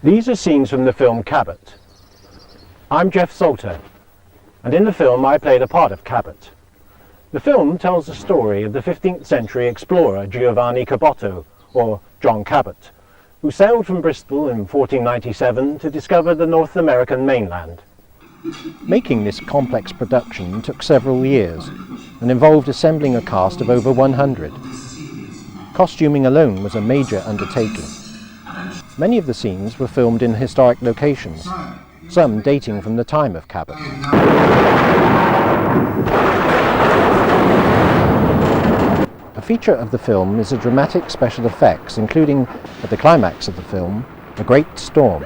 These are scenes from the film Cabot. I'm Jeff Salter, and in the film I play the part of Cabot. The film tells the story of the 15th century explorer Giovanni Caboto, or John Cabot, who sailed from Bristol in 1497 to discover the North American mainland. Making this complex production took several years and involved assembling a cast of over 100. Costuming alone was a major undertaking. Many of the scenes were filmed in historic locations, some dating from the time of Cabot. A feature of the film is the dramatic special effects, including, at the climax of the film, a great storm.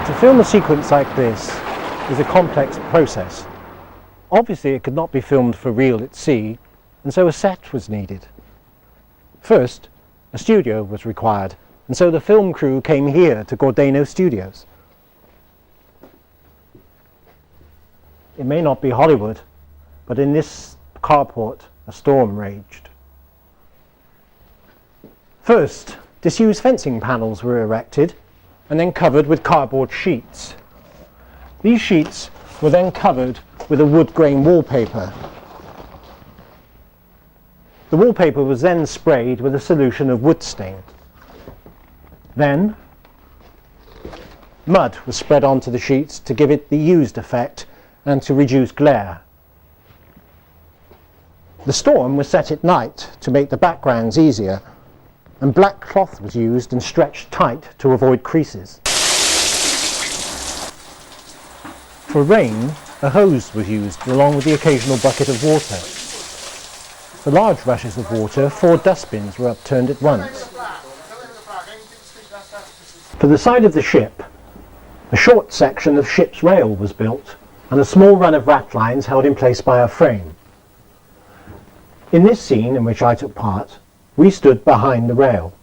To film a sequence like this is a complex process. Obviously it could not be filmed for real at sea, and so a set was needed. First, a studio was required, and so the film crew came here to Gordano Studios. It may not be Hollywood, but in this carport a storm raged. First, disused fencing panels were erected and then covered with cardboard sheets. These sheets were then covered with a wood grain wallpaper. The wallpaper was then sprayed with a solution of wood stain. Then, mud was spread onto the sheets to give it the used effect and to reduce glare. The storm was set at night to make the backgrounds easier, and black cloth was used and stretched tight to avoid creases. For rain, a hose was used along with the occasional bucket of water. For large rushes of water, 4 dustbins were upturned at once. For the side of the ship, a short section of ship's rail was built and a small run of ratlines held in place by a frame. In this scene in which I took part, we stood behind the rail.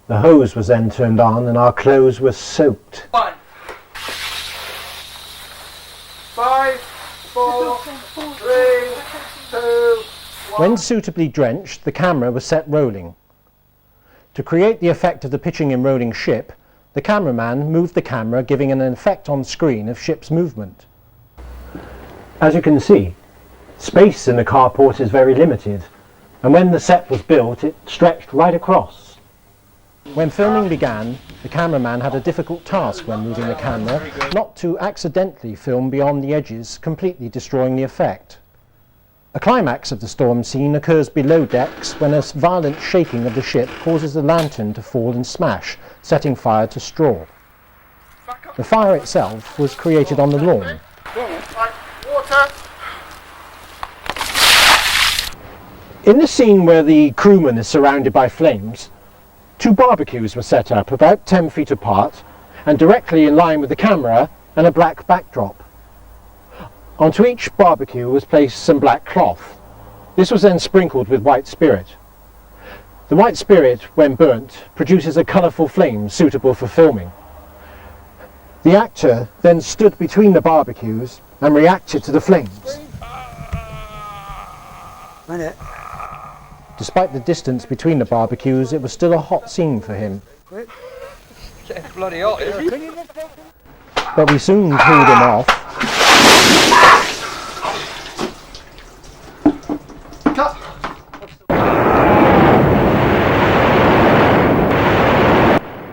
The hose was then turned on and our clothes were soaked. 1, 5, 4, 3, 2, 1. When suitably drenched, the camera was set rolling. To create the effect of the pitching and rolling ship, the cameraman moved the camera, giving an effect on screen of ship's movement. As you can see, space in the carport is very limited, and when the set was built, it stretched right across. When filming began, the cameraman had a difficult task when moving the camera, not to accidentally film beyond the edges, completely destroying the effect. A climax of the storm scene occurs below decks when a violent shaking of the ship causes the lantern to fall and smash, setting fire to straw. The fire itself was created on the lawn. Water. In the scene where the crewman is surrounded by flames, 2 barbecues were set up about 10 feet apart and directly in line with the camera and a black backdrop. Onto each barbecue was placed some black cloth. This was then sprinkled with white spirit. The white spirit, when burnt, produces a colourful flame suitable for filming. The actor then stood between the barbecues and reacted to the flames. Despite the distance between the barbecues, it was still a hot scene for him. It's bloody hot, isn't it? But we soon cooled him off.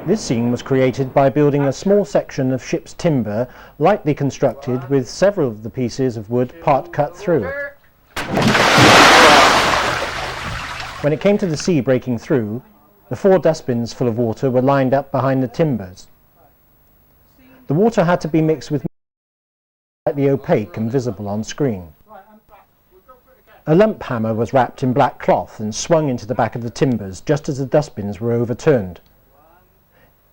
This scene was created by building a small section of ship's timber, lightly constructed with several of the pieces of wood part cut through. When it came to the sea breaking through, the 4 dustbins full of water were lined up behind the timbers. The water had to be mixed with slightly opaque and visible on screen. A lump hammer was wrapped in black cloth and swung into the back of the timbers just as the dustbins were overturned.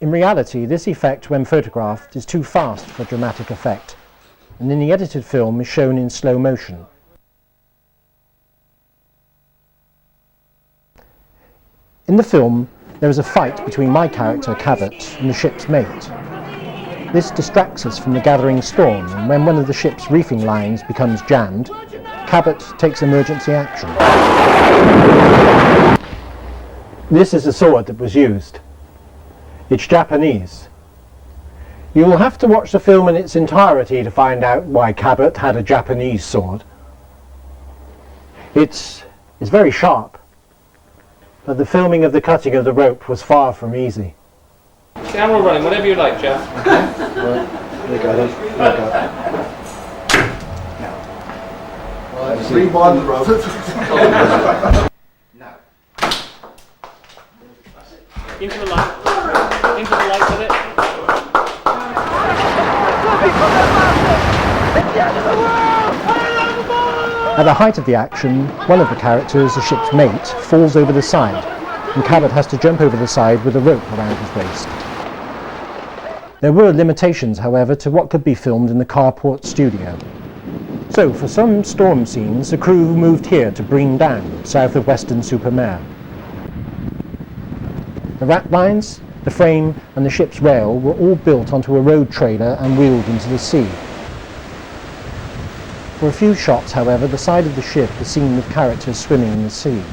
In reality, this effect, when photographed, is too fast for dramatic effect, and in the edited film is shown in slow motion. In the film, there is a fight between my character, Cabot, and the ship's mate. This distracts us from the gathering storm, and when one of the ship's reefing lines becomes jammed, Cabot takes emergency action. This is the sword that was used. It's Japanese. You will have to watch the film in its entirety to find out why Cabot had a Japanese sword. It's very sharp, but the filming of the cutting of the rope was far from easy. Camera running, whatever you like, Jeff. We got it. We got it. Rewind the rope. Into the light. Into the light with it. At the height of the action, one of the characters, the ship's mate, falls over the side, and Cabot has to jump over the side with a rope around his waist. There were limitations, however, to what could be filmed in the carport studio. So, for some storm scenes, the crew moved here to Brean Down, south of Weston-super-Mare. The ratlines, the frame and the ship's rail were all built onto a road trailer and wheeled into the sea. For a few shots, however, the side of the ship is seen with characters swimming in the sea.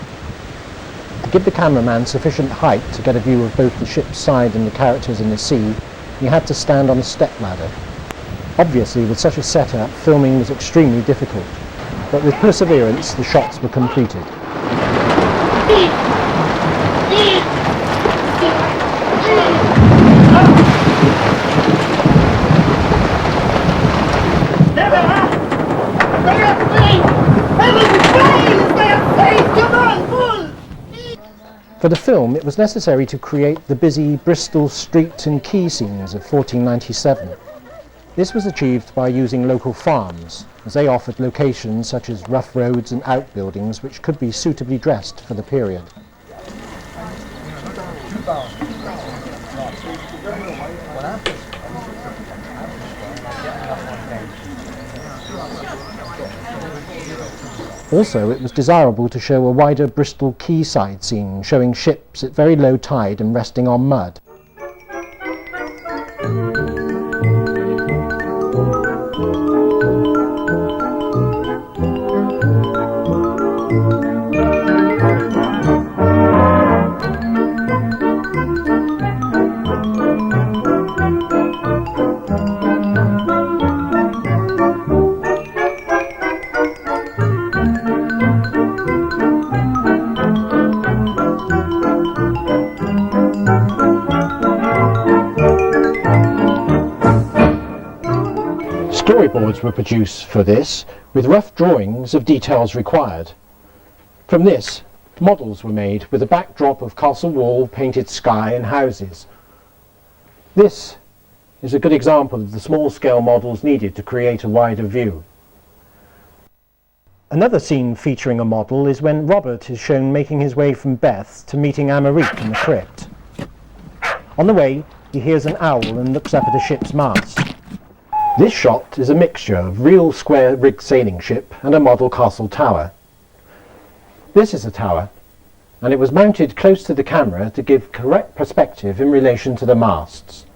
To give the cameraman sufficient height to get a view of both the ship's side and the characters in the sea, he had to stand on a stepladder. Obviously, with such a setup, filming was extremely difficult, but with perseverance, the shots were completed. For the film, it was necessary to create the busy Bristol street and quay scenes of 1497. This was achieved by using local farms, as they offered locations such as rough roads and outbuildings which could be suitably dressed for the period. Also, it was desirable to show a wider Bristol quayside scene, showing ships at very low tide and resting on mud. Storyboards were produced for this, with rough drawings of details required. From this, models were made with a backdrop of castle wall, painted sky and houses. This is a good example of the small-scale models needed to create a wider view. Another scene featuring a model is when Robert is shown making his way from Beth to meeting Amarique in the crypt. On the way, he hears an owl and looks up at a ship's mast. This shot is a mixture of real square-rigged sailing ship and a model castle tower. This is a tower, and it was mounted close to the camera to give correct perspective in relation to the masts.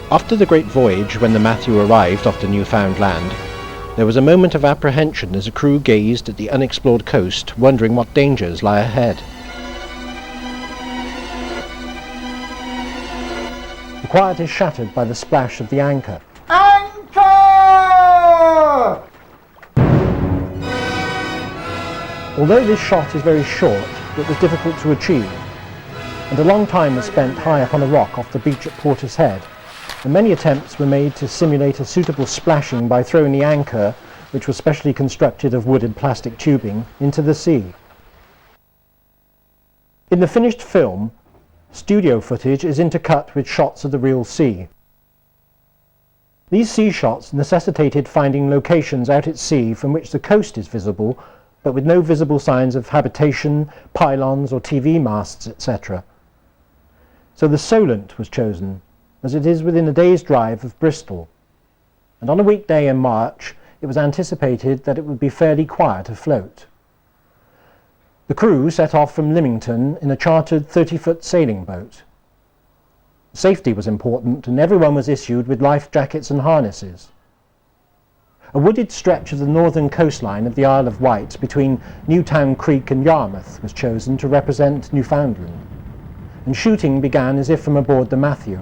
After the great voyage, when the Matthew arrived off the Newfoundland, there was a moment of apprehension as the crew gazed at the unexplored coast, wondering what dangers lie ahead. The quiet is shattered by the splash of the anchor. Anchor! Although this shot is very short, it was difficult to achieve, and a long time was spent high up on a rock off the beach at Porter's Head, and many attempts were made to simulate a suitable splashing by throwing the anchor, which was specially constructed of wood and plastic tubing, into the sea. In the finished film, studio footage is intercut with shots of the real sea. These sea shots necessitated finding locations out at sea from which the coast is visible, but with no visible signs of habitation, pylons or TV masts, etc. So the Solent was chosen, as it is within a day's drive of Bristol, and on a weekday in March it was anticipated that it would be fairly quiet afloat. The crew set off from Lymington in a chartered 30-foot sailing boat. Safety was important, and everyone was issued with life jackets and harnesses. A wooded stretch of the northern coastline of the Isle of Wight between Newtown Creek and Yarmouth was chosen to represent Newfoundland, and shooting began as if from aboard the Matthew.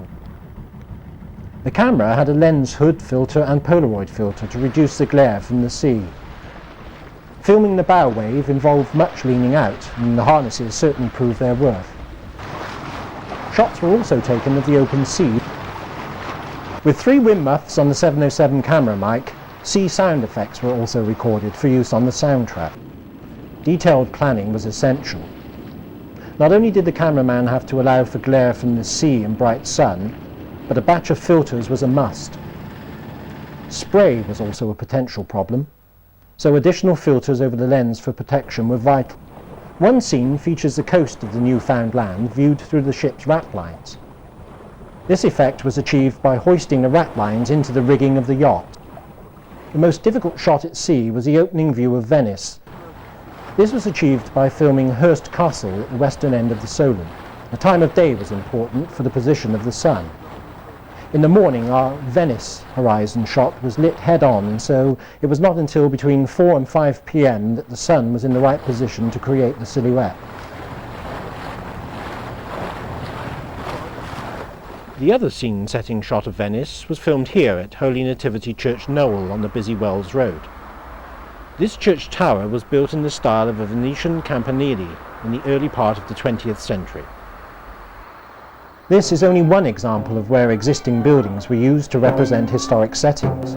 The camera had a lens hood filter and Polaroid filter to reduce the glare from the sea. Filming the bow wave involved much leaning out, and the harnesses certainly proved their worth. Shots were also taken of the open sea. With 3 wind muffs on the 707 camera mic, sea sound effects were also recorded for use on the soundtrack. Detailed planning was essential. Not only did the cameraman have to allow for glare from the sea and bright sun, but a batch of filters was a must. Spray was also a potential problem, so additional filters over the lens for protection were vital. One scene features the coast of the newfound land viewed through the ship's ratlines. This effect was achieved by hoisting the ratlines into the rigging of the yacht. The most difficult shot at sea was the opening view of Venice. This was achieved by filming Hurst Castle at the western end of the Solent. The time of day was important for the position of the sun. In the morning, our Venice horizon shot was lit head-on, and so it was not until between 4 and 5 p.m. that the sun was in the right position to create the silhouette. The other scene-setting shot of Venice was filmed here at Holy Nativity Church Knowle on the busy Wells Road. This church tower was built in the style of a Venetian campanile in the early part of the 20th century. This is only one example of where existing buildings were used to represent historic settings.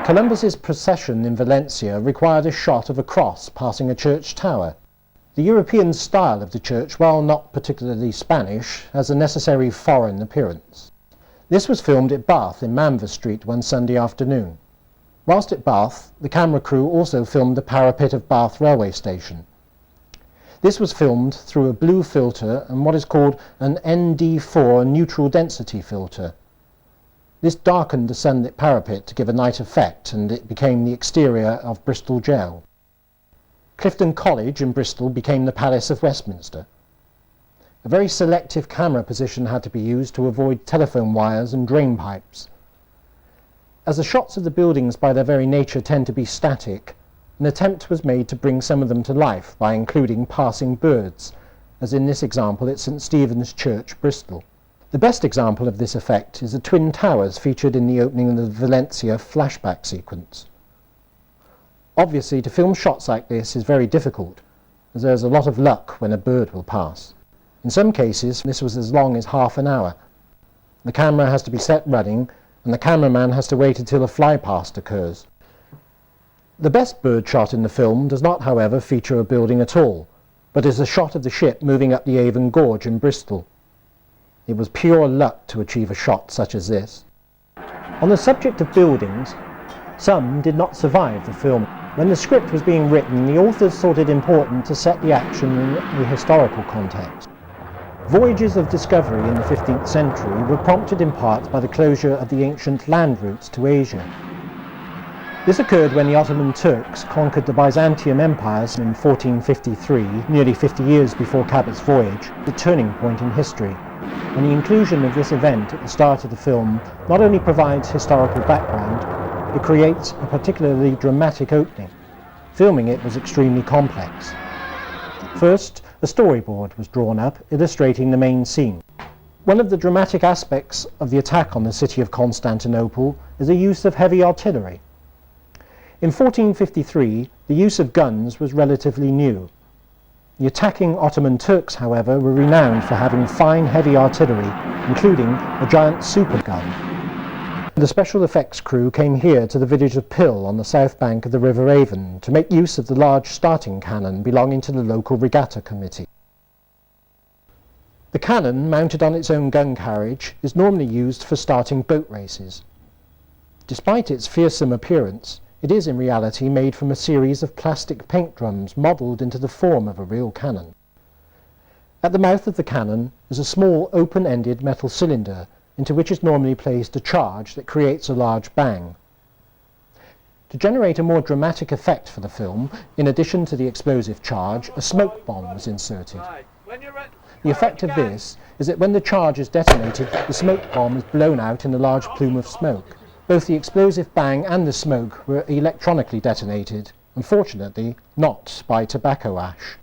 Columbus's procession in Valencia required a shot of a cross passing a church tower. The European style of the church, while not particularly Spanish, has a necessary foreign appearance. This was filmed at Bath in Manvers Street one Sunday afternoon. Whilst at Bath, the camera crew also filmed the parapet of Bath railway station. This was filmed through a blue filter and what is called an ND4 neutral density filter. This darkened the sunlit parapet to give a night effect, and it became the exterior of Bristol Jail. Clifton College in Bristol became the Palace of Westminster. A very selective camera position had to be used to avoid telephone wires and drain pipes. As the shots of the buildings by their very nature tend to be static, an attempt was made to bring some of them to life by including passing birds, as in this example at St. Stephen's Church, Bristol. The best example of this effect is the twin towers featured in the opening of the Valencia flashback sequence. Obviously, to film shots like this is very difficult, as there is a lot of luck when a bird will pass. In some cases, this was as long as half an hour. The camera has to be set running, and the cameraman has to wait until a flypast occurs. The best bird shot in the film does not, however, feature a building at all, but is a shot of the ship moving up the Avon Gorge in Bristol. It was pure luck to achieve a shot such as this. On the subject of buildings, some did not survive the film. When the script was being written, the authors thought it important to set the action in the historical context. Voyages of discovery in the 15th century were prompted in part by the closure of the ancient land routes to Asia. This occurred when the Ottoman Turks conquered the Byzantium empires in 1453, nearly 50 years before Cabot's voyage, a turning point in history. And the inclusion of this event at the start of the film not only provides historical background, it creates a particularly dramatic opening. Filming it was extremely complex. First, a storyboard was drawn up illustrating the main scene. One of the dramatic aspects of the attack on the city of Constantinople is the use of heavy artillery. In 1453, the use of guns was relatively new. The attacking Ottoman Turks, however, were renowned for having fine heavy artillery, including a giant super gun. The special effects crew came here to the village of Pill on the south bank of the River Avon to make use of the large starting cannon belonging to the local regatta committee. The cannon, mounted on its own gun carriage, is normally used for starting boat races. Despite its fearsome appearance, it is in reality made from a series of plastic paint drums modelled into the form of a real cannon. At the mouth of the cannon is a small open-ended metal cylinder into which is normally placed a charge that creates a large bang. To generate a more dramatic effect for the film, in addition to the explosive charge, a smoke bomb was inserted. The effect of this is that when the charge is detonated, the smoke bomb is blown out in a large plume of smoke. Both the explosive bang and the smoke were electronically detonated, unfortunately not by tobacco ash.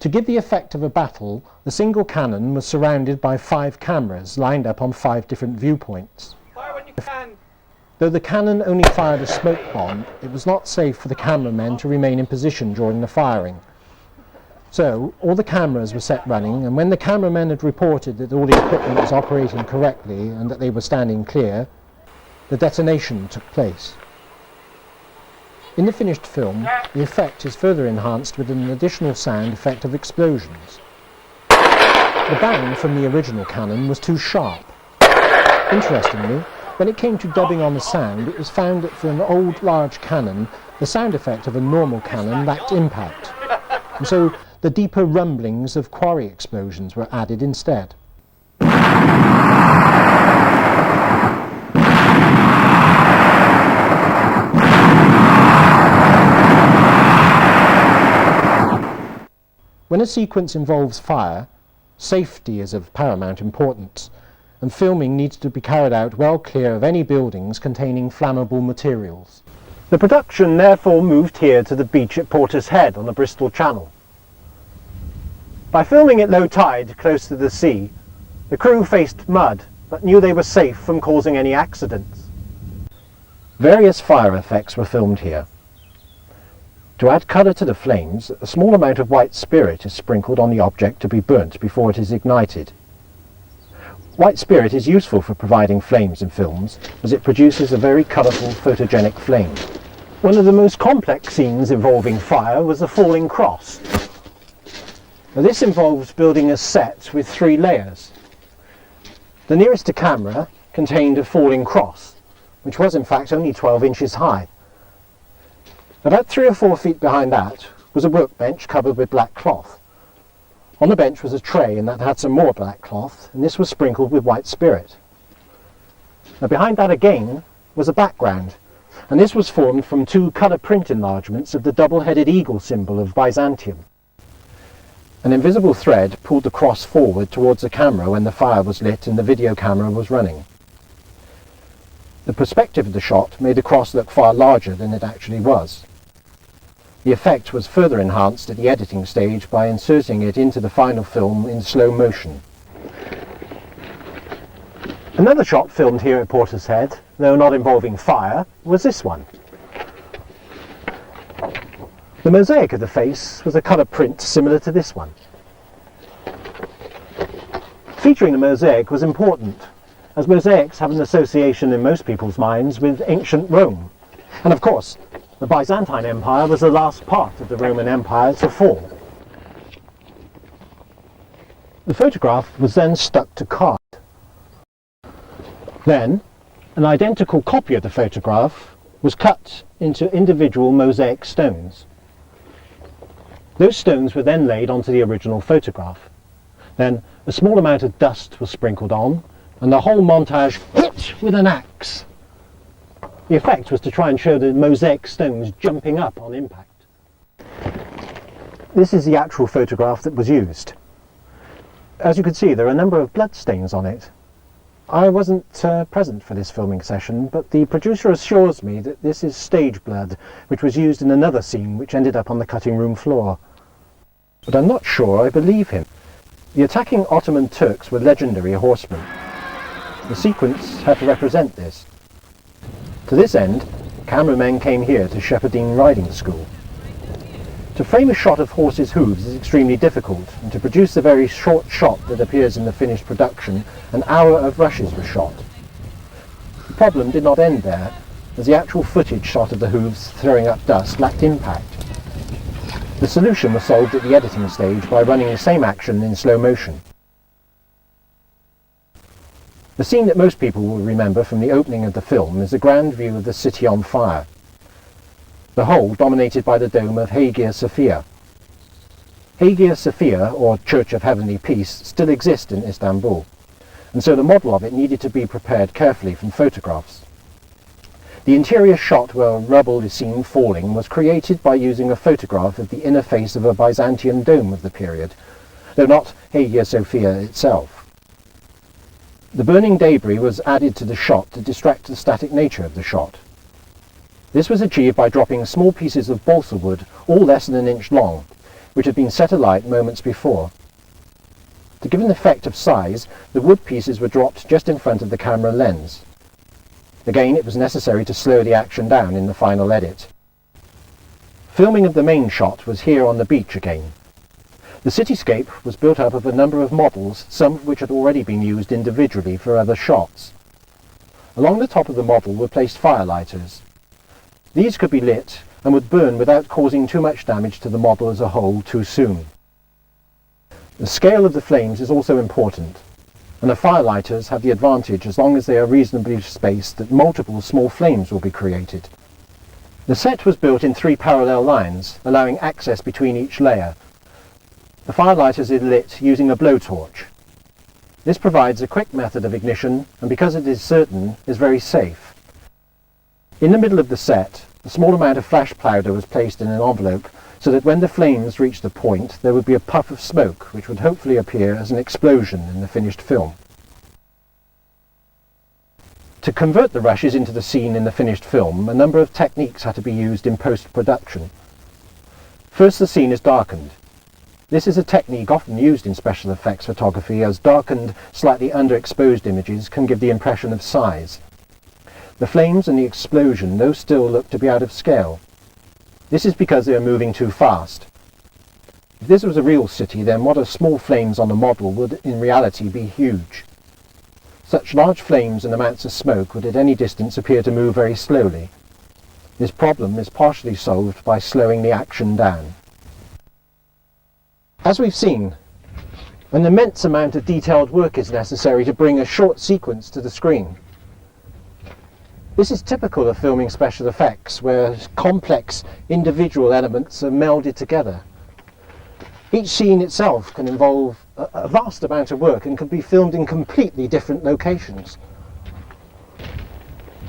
To give the effect of a battle, the single cannon was surrounded by 5 cameras lined up on 5 different viewpoints. Fire when you can. Though the cannon only fired a smoke bomb, it was not safe for the cameramen to remain in position during the firing. So, all the cameras were set running, and when the cameramen had reported that all the equipment was operating correctly and that they were standing clear, the detonation took place. In the finished film, the effect is further enhanced with an additional sound effect of explosions. The bang from the original cannon was too sharp. Interestingly, when it came to dubbing on the sound, it was found that for an old large cannon, the sound effect of a normal cannon lacked impact, and so the deeper rumblings of quarry explosions were added instead. When a sequence involves fire, safety is of paramount importance, and filming needs to be carried out well clear of any buildings containing flammable materials. The production therefore moved here to the beach at Porter's Head on the Bristol Channel. By filming at low tide close to the sea, the crew faced mud but knew they were safe from causing any accidents. Various fire effects were filmed here. To add colour to the flames, a small amount of white spirit is sprinkled on the object to be burnt before it is ignited. White spirit is useful for providing flames in films, as it produces a very colourful photogenic flame. One of the most complex scenes involving fire was the falling cross. Now, this involves building a set with 3 layers. The nearest to camera contained a falling cross, which was in fact only 12 inches high. About 3 or 4 feet behind that was a workbench covered with black cloth. On the bench was a tray, and that had some more black cloth, and this was sprinkled with white spirit. Now behind that again was a background, and this was formed from 2 colour print enlargements of the double-headed eagle symbol of Byzantium. An invisible thread pulled the cross forward towards the camera when the fire was lit and the video camera was running. The perspective of the shot made the cross look far larger than it actually was. The effect was further enhanced at the editing stage by inserting it into the final film in slow motion. Another shot filmed here at Porter's Head, though not involving fire, was this one. The mosaic of the face was a colour print similar to this one. Featuring the mosaic was important, as mosaics have an association in most people's minds with ancient Rome. And of course, the Byzantine Empire was the last part of the Roman Empire to fall. The photograph was then stuck to card. Then, an identical copy of the photograph was cut into individual mosaic stones. Those stones were then laid onto the original photograph. Then, a small amount of dust was sprinkled on, and the whole montage hit with an axe. The effect was to try and show the mosaic stones jumping up on impact. This is the actual photograph that was used. As you can see, there are a number of blood stains on it. I wasn't present for this filming session, but the producer assures me that this is stage blood, which was used in another scene which ended up on the cutting room floor. But I'm not sure I believe him. The attacking Ottoman Turks were legendary horsemen. The sequence had to represent this. To this end, cameramen came here to Shepherdine Riding School. To frame a shot of horses' hooves is extremely difficult, and to produce the very short shot that appears in the finished production, an hour of rushes were shot. The problem did not end there, as the actual footage shot of the hooves throwing up dust lacked impact. The solution was solved at the editing stage by running the same action in slow motion. The scene that most people will remember from the opening of the film is a grand view of the city on fire, the whole dominated by the dome of Hagia Sophia. Hagia Sophia, or Church of Heavenly Peace, still exists in Istanbul, and so the model of it needed to be prepared carefully from photographs. The interior shot where rubble is seen falling was created by using a photograph of the inner face of a Byzantine dome of the period, though not Hagia Sophia itself. The burning debris was added to the shot to distract the static nature of the shot. This was achieved by dropping small pieces of balsa wood, all less than an inch long, which had been set alight moments before. To give an effect of size, the wood pieces were dropped just in front of the camera lens. Again, it was necessary to slow the action down in the final edit. Filming of the main shot was here on the beach again. The cityscape was built up of a number of models, some of which had already been used individually for other shots. Along the top of the model were placed firelighters. These could be lit and would burn without causing too much damage to the model as a whole too soon. The scale of the flames is also important, and the firelighters have the advantage, as long as they are reasonably spaced, that multiple small flames will be created. The set was built in 3 parallel lines, allowing access between each layer. The firelighters are lit using a blowtorch. This provides a quick method of ignition, and because it is certain, is very safe. In the middle of the set, a small amount of flash powder was placed in an envelope so that when the flames reached the point, there would be a puff of smoke which would hopefully appear as an explosion in the finished film. To convert the rushes into the scene in the finished film, a number of techniques had to be used in post-production. First, the scene is darkened. This is a technique often used in special effects photography, as darkened, slightly underexposed images can give the impression of size. The flames and the explosion, though, still look to be out of scale. This is because they are moving too fast. If this was a real city, then what are small flames on the model would in reality be huge. Such large flames and amounts of smoke would at any distance appear to move very slowly. This problem is partially solved by slowing the action down. As we've seen, an immense amount of detailed work is necessary to bring a short sequence to the screen. This is typical of filming special effects, where complex individual elements are melded together. Each scene itself can involve a vast amount of work and can be filmed in completely different locations.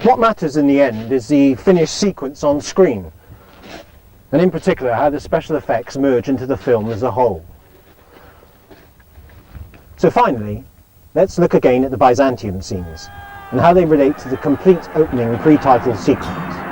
What matters in the end is the finished sequence on screen, and in particular how the special effects merge into the film as a whole. So finally, let's look again at the Byzantium scenes and how they relate to the complete opening pre-title sequence.